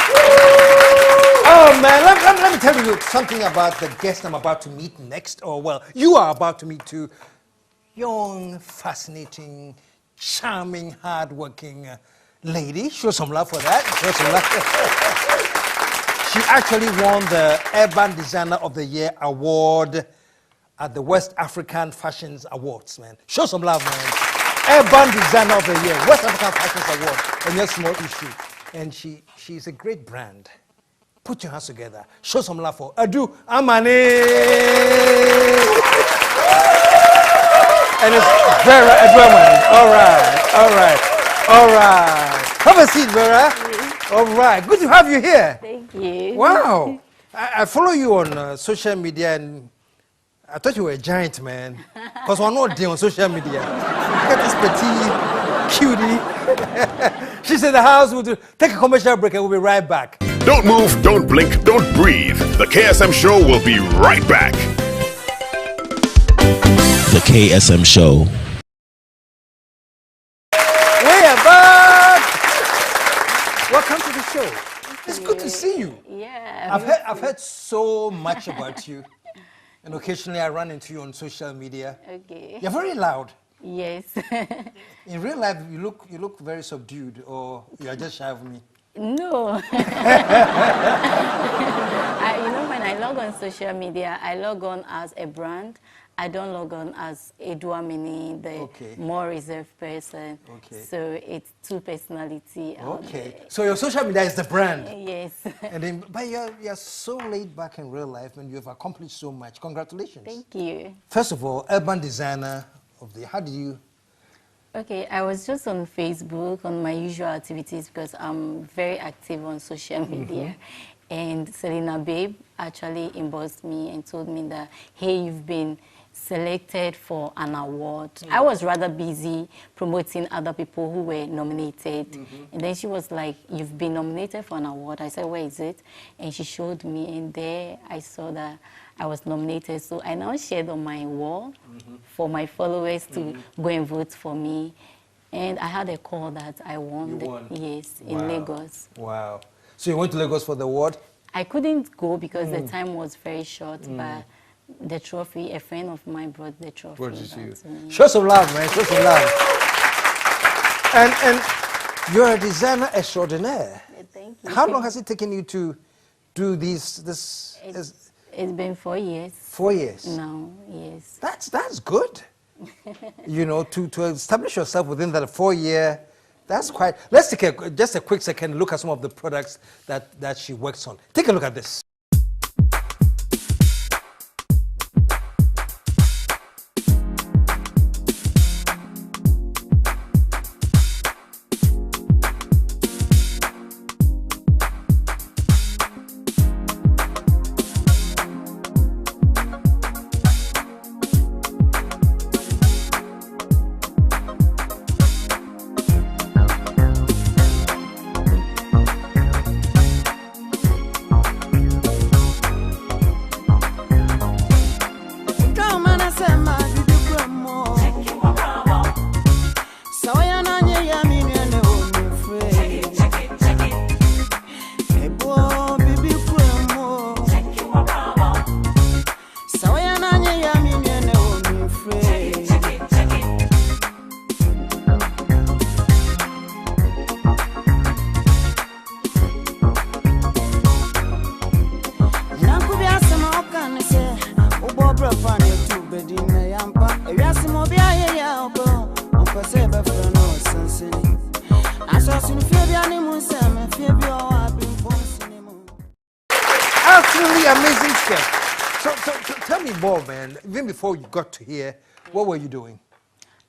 Oh man, let me tell you something about the guest I'm about to meet next. Or well, you are about to meet two young, fascinating, charming, hardworking lady. Show some love for that. Show some love. She actually won the Urban Designer of the Year award at the West African Fashions Awards, man. Show some love, man. Urban Designer of the Year, West African Fashions Award, and your small issue. And she's a great brand. Put your hands together. Show some love for Adu-Amaning. And it's Vera Adu-Amaning. All right. Have a seat, Vera. All right. Good to have you here. Thank you. Wow. I follow you on social media, and I thought you were a giant, man. Because we're not there on social media. Look at this petite cutie. She's in the house. We'll take a commercial break and we'll be right back. Don't move, don't blink, don't breathe. The KSM show will be right back. The KSM show. We are back. Welcome to the show. It's good to see you. Yeah. I've heard so much about you. And occasionally I run into you on social media. Okay. You're very loud. Yes. In real life, you look very subdued, or you are just shy of me. No. You know, when I log on social media, I log on as a brand. I don't log on as Adu-Amaning, the more reserved person. Okay. So it's two personality. Okay. So your social media is the brand. Yes. And then, but you're so laid back in real life, and you've accomplished so much. Congratulations. Thank you. First of all, Urban Designer of the. How did you? Okay, I was just on Facebook on my usual activities because I'm very active on social media. And Selena Babe actually inboxed me and told me that, hey, you've been selected for an award. I was rather busy promoting other people who were nominated. And then she was like, you've been nominated for an award. I said, where is it? And she showed me, and there I saw that I was nominated. So I now shared on my wall for my followers to go and vote for me. And I had a call that I won. Yes, in Lagos. Wow. So you went to Lagos for the award? I couldn't go because the time was very short, but the trophy, a friend of mine brought the trophy. Brought it to you. Show some love, man. Show some love. And you're a designer extraordinaire. Yeah, thank you. How long has it taken you to do this? It's been 4 years. 4 years? No, yes. That's good. You know, to establish yourself within that 4 year, that's quite. Let's take just a quick second, look at some of the products that she works on. Take a look at this. Absolutely amazing stuff. So tell me more, man. Even before you got to here, what were you doing?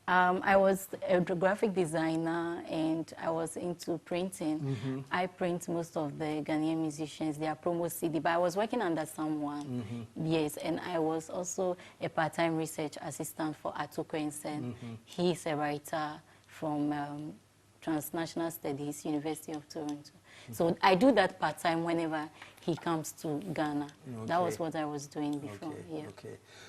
I was a graphic designer and I was into printing. I print most of the Ghanaian musicians, their promo CD, but I was working under someone. Yes, and I was also a part-time research assistant for KSM. He's a writer from Transnational Studies, University of Toronto. So I do that part-time whenever he comes to Ghana. That was what I was doing before.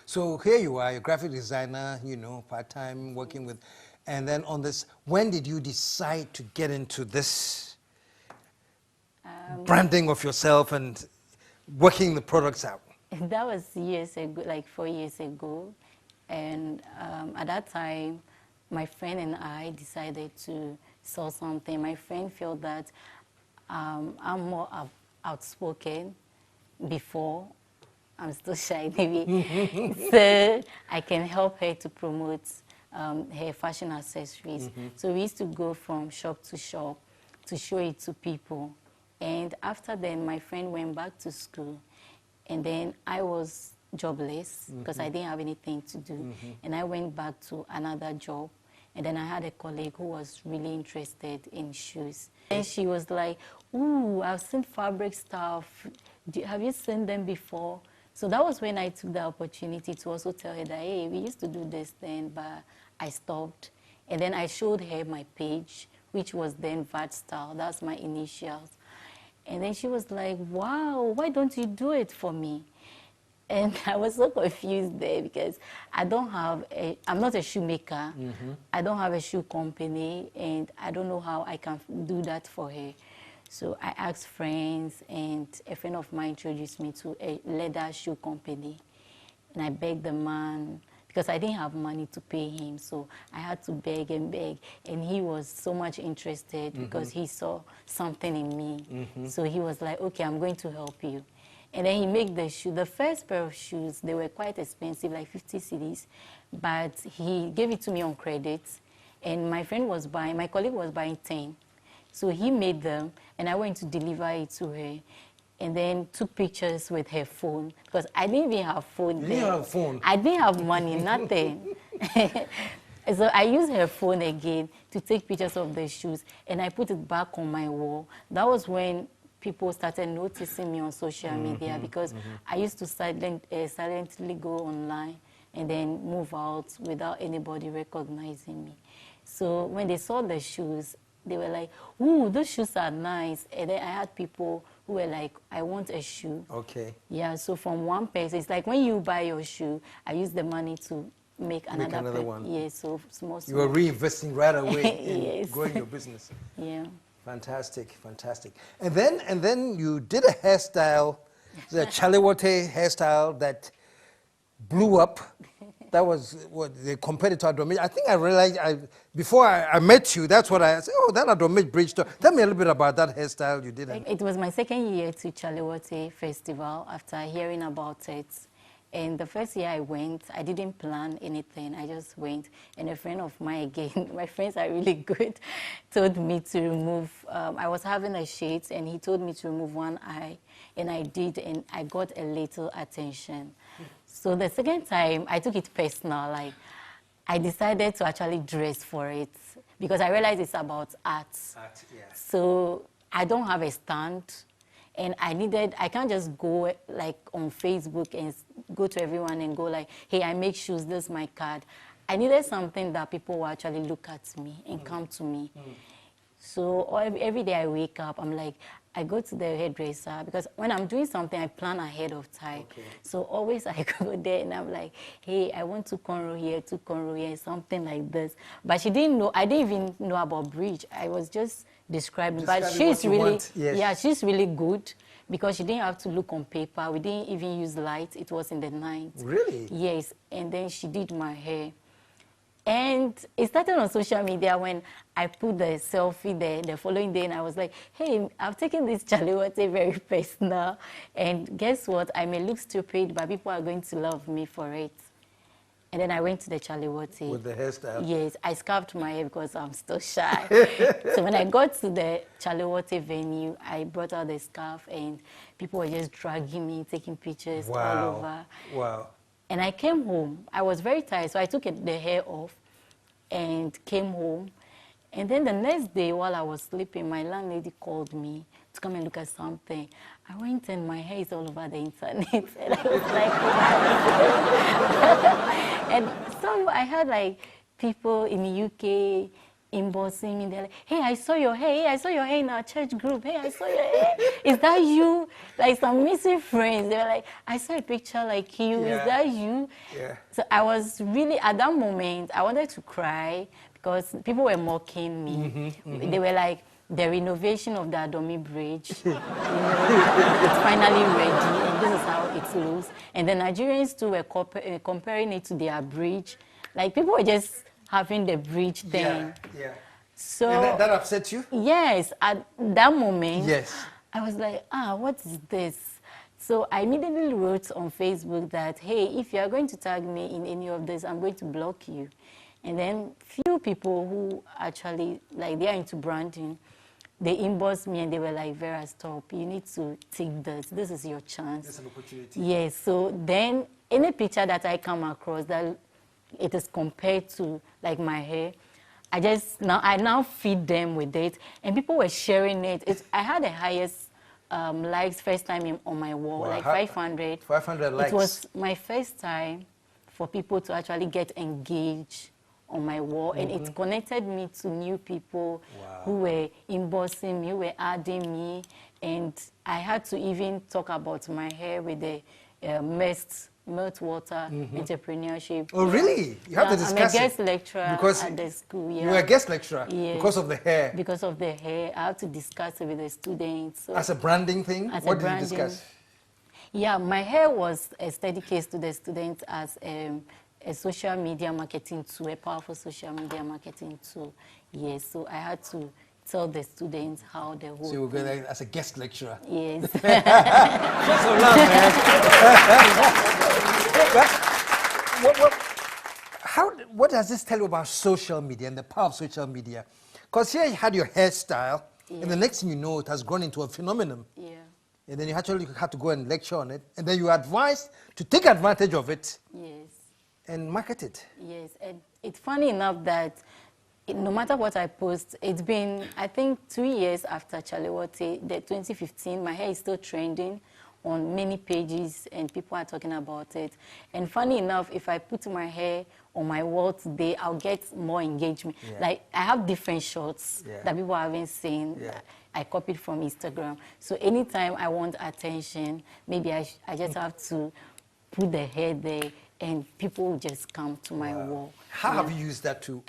So here you are, a graphic designer, you know, part-time working with, and then on this, when did you decide to get into this branding of yourself and working the products out? That was years ago, like 4 years ago. And at that time, my friend and I decided to sell something. My friend felt that I'm more outspoken before. I'm still shy, maybe. So I can help her to promote her fashion accessories. So we used to go from shop to shop to show it to people. And after then, my friend went back to school. And then I was jobless because I didn't have anything to do. And I went back to another job. And then I had a colleague who was really interested in shoes. And she was like, ooh, I've seen fabric stuff. Have you seen them before? So that was when I took the opportunity to also tell her that, hey, we used to do this then, but I stopped. And then I showed her my page, which was then VAT Style. That's my initials. And then she was like, wow, why don't you do it for me? And I was so confused there because I'm not a shoemaker. I don't have a shoe company, and I don't know how I can do that for her. So I asked friends, and a friend of mine introduced me to a leather shoe company. And I begged the man, because I didn't have money to pay him, so I had to beg and beg. And he was so much interested because he saw something in me. So he was like, okay, I'm going to help you. And then he made the shoe. The first pair of shoes, they were quite expensive, like 50 cedis, but he gave it to me on credit. And my colleague was buying 10. So he made them, and I went to deliver it to her. And then took pictures with her phone, because I didn't even have phone then. You didn't have a phone? I didn't have money, nothing. So I used her phone again to take pictures of the shoes, and I put it back on my wall. That was when people started noticing me on social media, because I used to silently go online and then move out without anybody recognizing me. So when they saw the shoes, they were like, ooh, those shoes are nice. And then I had people who were like, I want a shoe. Okay. Yeah, so from one person, it's like when you buy your shoe, I use the money to make another one. Yeah, so small. You were reinvesting right away in Yes. growing your business. Yeah. Fantastic, fantastic. And then you did a hairstyle, the Chalewote hairstyle that blew up. That was what they compared it to Adu-Amaning. I think I realized before I met you, that's what I said. Oh, that Adu-Amaning bridge. Tell me a little bit about that hairstyle you did. It was my second year to Chalewote Festival after hearing about it. And the first year I went, I didn't plan anything. I just went. And a friend of mine, again, my friends are really good, told me to remove, I was having a shade, and he told me to remove one eye. And I did, and I got a little attention. So the second time, I took it personal. Like, I decided to actually dress for it, because I realized it's about art. Art, yeah. So I don't have a stand. And I can't just go like on Facebook and go to everyone and go like, hey, I make shoes, this is my card. I needed something that people will actually look at me and come to me. So every day I wake up, I'm like, I go to the hairdresser, because when I'm doing something, I plan ahead of time. Okay. So always I go there and I'm like, hey, I want 2 cornrow here, something like this. But she didn't know, I didn't even know about bridge. I was just describing, but she's really, yeah, she's really good, because she didn't have to look on paper. We didn't even use light. It was in the night. Really? Yes. And then she did my hair. And it started on social media when I put the selfie there the following day, and I was like, hey, I've taken this Chalewote very personal. And guess what? I may look stupid, but people are going to love me for it. And then I went to the Chalewote. With the hairstyle? Yes, I scarfed my hair because I'm still shy. So when I got to the Chalewote venue, I brought out the scarf, and people were just dragging me, taking pictures all over. Wow. And I came home. I was very tired, so I took the hair off and came home. And then the next day, while I was sleeping, my landlady called me to come and look at something. I went, and my hair is all over the internet. And I was like, and so I had like people in the UK inboxing me. They're like, hey, I saw your hair. Hey, I saw your hair in our church group. Hey, I saw your hair. Is that you? Like some missing friends. They were like, I saw a picture like you. Yeah. Is that you? Yeah. So I was really, at that moment, I wanted to cry, because people were mocking me. They were like, the renovation of the Adomi Bridge, you know, it's finally ready, and this is how it looks. And the Nigerians too were comparing it to their bridge. Like, people were just having the bridge thing. Yeah, yeah. So And that upset you? yes, at that moment, Yes. I was like, what is this? So I immediately wrote on Facebook that, hey, if you are going to tag me in any of this, I'm going to block you. And then few people who actually, like, they are into branding, they inboxed me and they were like, Vera, stop. You need to take this. This is your chance. It's an opportunity. Yes. So then any picture that I come across that it is compared to, like, my hair, I now feed them with it. And people were sharing it. I had the highest likes first time on my wall, Wow. like 500. 500 likes. It was my first time for people to actually get engaged on my wall, and it connected me to new people who were inboxing me, who were adding me, and I had to even talk about my hair with the meltwater entrepreneurship. Oh, really? You have to discuss I'm a guest lecturer because at the school. Yeah. You were a guest lecturer Yes. because of the hair. Because of the hair, I have to discuss it with the students. So As a branding thing? as a What did you branding- discuss? Yeah, my hair was a study case to the students as a social media marketing tool, a powerful social media marketing tool. Yes, so I had to tell the students how the whole So you were going there as a guest lecturer. Yes. Just so love, man. What does this tell you about social media and the power of social media? Because here you had your hairstyle, and the next thing you know, it has grown into a phenomenon. Yeah. And then you actually had to go and lecture on it, and then you were advised to take advantage of it Yes. and market it. Yes, and it's funny enough that no matter what I post, it's been, I think, 2 years after Chalewote, the 2015, my hair is still trending on many pages and people are talking about it. And funny enough, if I put my hair on my wall today, I'll get more engagement. Yeah. Like, I have different shots Yeah. that people haven't seen. Yeah. I copied from Instagram. So anytime I want attention, maybe I just have to put the hair there and people will just come to my wall. How have you used that to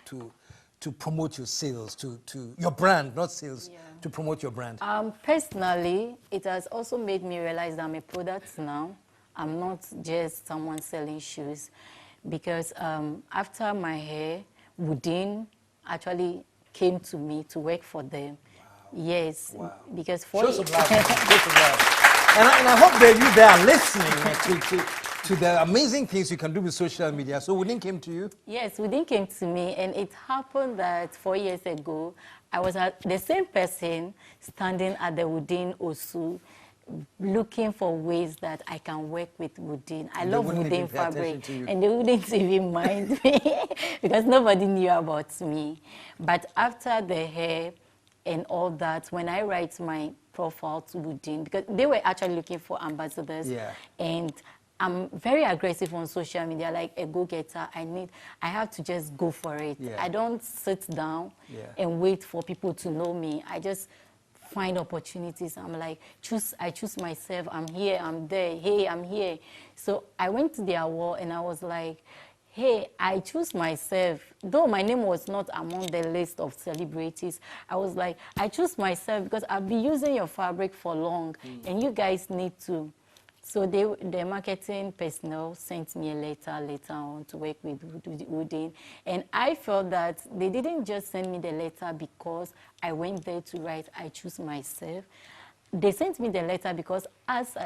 promote your sales, to your brand, not sales, to promote your brand? Personally, it has also made me realize that I'm a product now. I'm not just someone selling shoes. Because after my hair, Woodin actually came to me to work for them. Wow. Yes, because for Show some love. Show some love. And I hope that you there are listening to the amazing things you can do with social media. So Woodin came to you? Yes, Woodin came to me, and it happened that 4 years ago, I was at the same person standing at the Woodin Osu, looking for ways that I can work with Woodin. I love Woodin fabric, and they wouldn't even mind me because nobody knew about me. But after the hair and all that, when I write my profile to Woodin, because they were actually looking for ambassadors, and I'm very aggressive on social media, like a go-getter. I have to just go for it. I don't sit down and wait for people to know me. I just find opportunities. I'm like, I choose myself. I'm here, I'm there. Hey, I'm here. So I went to their wall and I was like, hey, I choose myself. Though my name was not among the list of celebrities, I was like, I choose myself because I've been using your fabric for long and you guys need to. So the marketing personnel sent me a letter later on to work with Woodin. And I felt that they didn't just send me the letter because I went there to write, I choose myself. They sent me the letter because as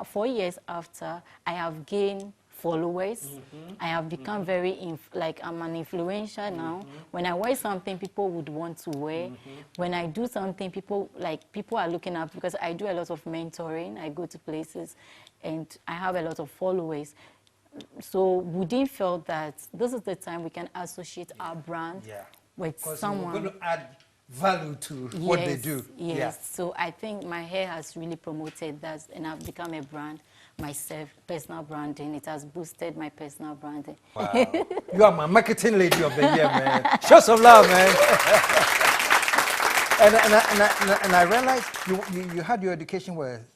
4 years after, I have gained followers. I have become very, I'm an influencer now. When I wear something, people would want to wear. When I do something, people are looking up because I do a lot of mentoring. I go to places and I have a lot of followers. So Woodin felt that this is the time we can associate our brand with someone. We're going to add value to what they do. Yes, so I think my hair has really promoted that and I've become a brand myself, personal branding. It has boosted my personal branding. Wow. You are my marketing lady of the year, man. Show some love, man. and I realized you had your education where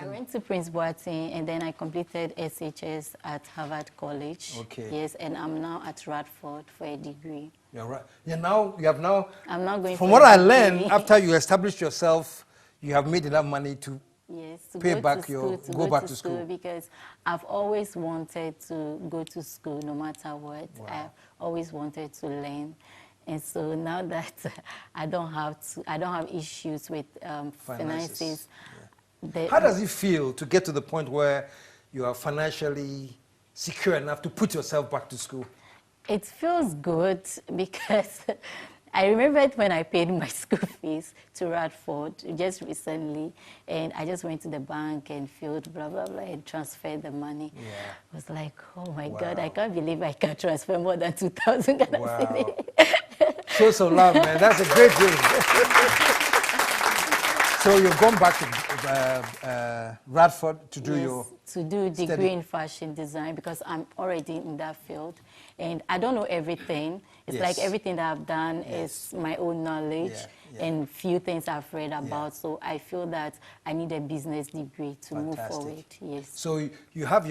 I went to Prince Boateng, and then I completed SHS at Harvard College. Okay. Yes, and I'm now at Radford for a degree. You're right. You have now. I'm not going. From for what a I degree. learned, after you established yourself, you have made enough money to yes, to pay go back to your school, go back to school. because I've always wanted to go to school, no matter what. Wow. I've always wanted to learn, and so now that I don't have issues with finances. Yeah. How does it feel to get to the point where you are financially secure enough to put yourself back to school? It feels good because I remembered when I paid my school fees to Radford just recently, and I just went to the bank and filled blah, blah, blah, and transferred the money. Yeah. I was like, oh my Wow. God, I can't believe I can transfer more than 2,000 Ghana Wow. cedi. Show some love, man. That's a great thing. So you've gone back to Radford to do your to do degree study. in fashion design, because I'm already in that field, and I don't know everything. It's Yes. like everything that I've done Yes. is my own knowledge, Yeah. and few things I've read about. So I feel that I need a business degree to move Fantastic. forward. Yes. So you have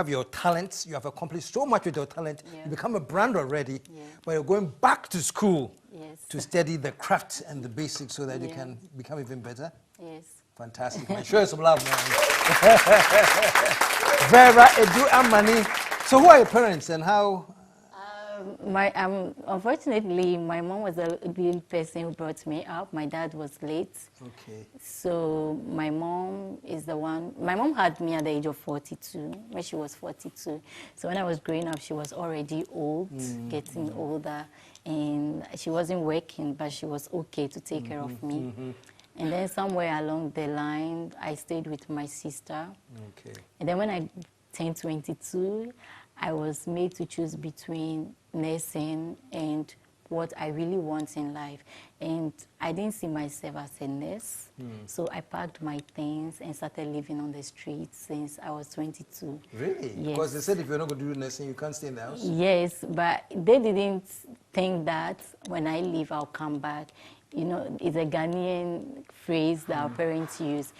your talents. You have accomplished so much with your talent. Yeah. You become a brand already, Yeah. but you're going back to school Yes. to study the craft and the basics so that you Yeah. can become even better. Yes. Fantastic, man. Show us some love, man. Vera, Adu-Amaning. So who are your parents and how? Unfortunately, my mom was the person who brought me up. My dad was late. Okay. So my mom is the one. My mom had me at the age of 42, when she was 42. So when I was growing up, she was already old, getting older, and she wasn't working, but she was okay to take care of me. And then somewhere along the line, I stayed with my sister. Okay. And then when I turned 22, I was made to choose between nursing and what I really want in life. And I didn't see myself as a nurse. So I packed my things and started living on the streets since I was 22. Really? Yes. Because they said if you're not going to do nursing, you can't stay in the house. Yes, but they didn't think that when I leave, I'll come back. You know, it's a Ghanaian phrase that our parents use.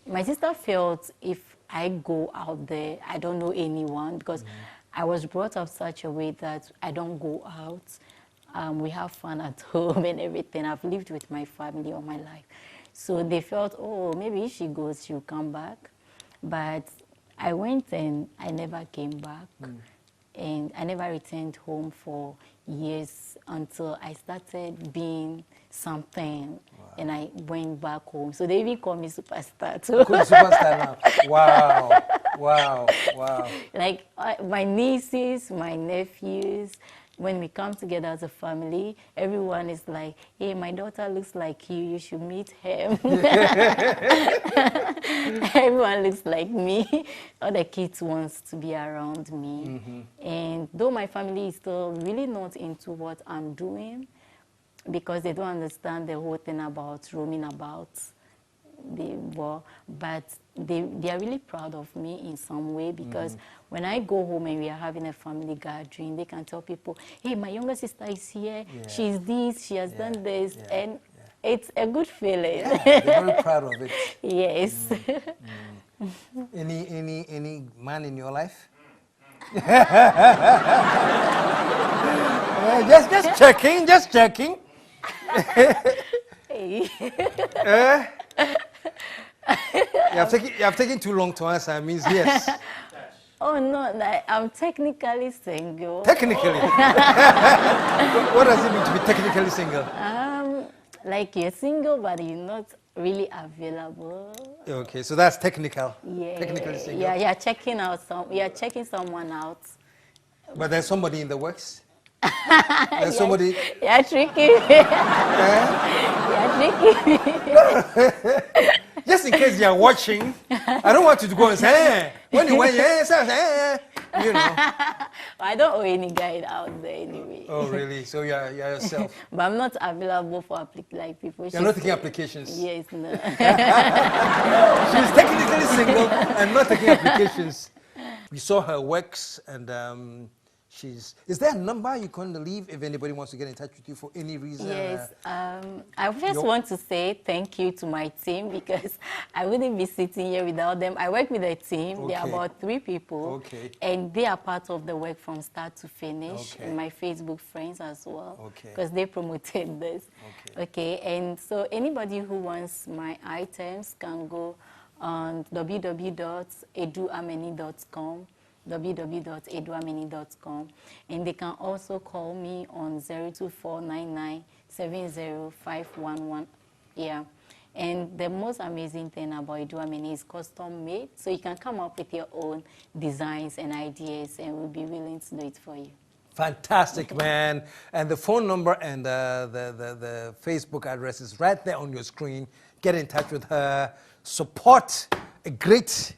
My sister felt if I go out there, I don't know anyone, because I was brought up such a way that I don't go out. We have fun at home and everything. I've lived with my family all my life. So they felt, oh, maybe if she goes, she'll come back. But I went and I never came back. And I never returned home for years until I started being something. And I went back home. So they even call me superstar too. Superstar now. Wow. Wow. Wow. Like my nieces, my nephews, when we come together as a family, everyone is like, hey, my daughter looks like you should meet him. Everyone looks like me. All the kids want to be around me. And though my family is still really not into what I'm doing, because they don't understand the whole thing about roaming about the war, but they are really proud of me in some way, because when I go home and we are having a family gathering, they can tell people, hey, my younger sister is here, she's this, she has done this, and it's a good feeling. Yeah, they're very proud of it. Yes. Any man in your life? Just checking, just checking. Hey. You have taken too long to answer. It means yes. Oh no, I'm technically single. Technically. What does it mean to be technically single? Like you're single, but you're not really available. Okay, so that's technical. Yeah. Technically single. Yeah, you're checking someone out. But there's somebody in the works. There's somebody. You're tricky. You're tricky. Just in case you're watching, I don't want you to go and say, hey, when you went, you know. I don't owe any guide out there anyway. Oh, really? So you're yourself. But I'm not available for like people. You're not taking applications. Yes, no. She's technically single and not taking applications. We saw her works, and Is there a number you can leave if anybody wants to get in touch with you for any reason? Yes, I just want to say thank you to my team because I wouldn't be sitting here without them. I work with a team. Okay. There are about 3 people, Okay. and they are part of the work from start to finish. Okay. And my Facebook friends as well, Okay. because they promoted this. Okay, and so anybody who wants my items can go on www.aduamani.com. www.aduamani.com, and they can also call me on 02499705511. Yeah, and the most amazing thing about Adu-Amaning is custom made, so you can come up with your own designs and ideas, and we'll be willing to do it for you. Fantastic, man. And the phone number and the Facebook address is right there on your screen. Get in touch with her. Support a great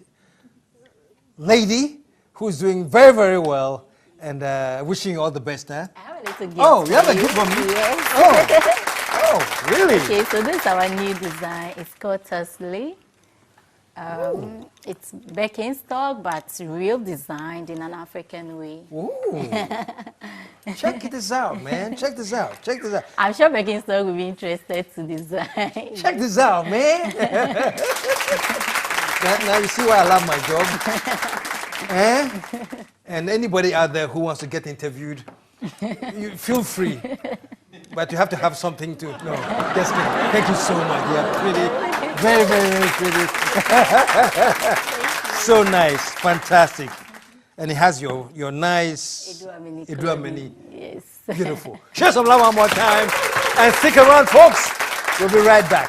lady who's doing very, very well, and wishing you all the best, huh? I have a little gift. Oh, you have a for gift for me? Yes. Oh, really? Okay, so this is our new design. It's called Tusley. It's Birkenstock, but real designed in an African way. Ooh. Check this out, man. Check this out. Check this out. I'm sure Birkenstock will be interested to design. Check this out, man. now you see why I love my job. Eh? And anybody out there who wants to get interviewed, you feel free. But you have to have something to. No, just kidding. Thank you so much. You're pretty. Very, very, very pretty. So nice. Fantastic. And it has your nice Adu-Amaning. Yes. Beautiful. Share some love one more time. And stick around, folks. We'll be right back.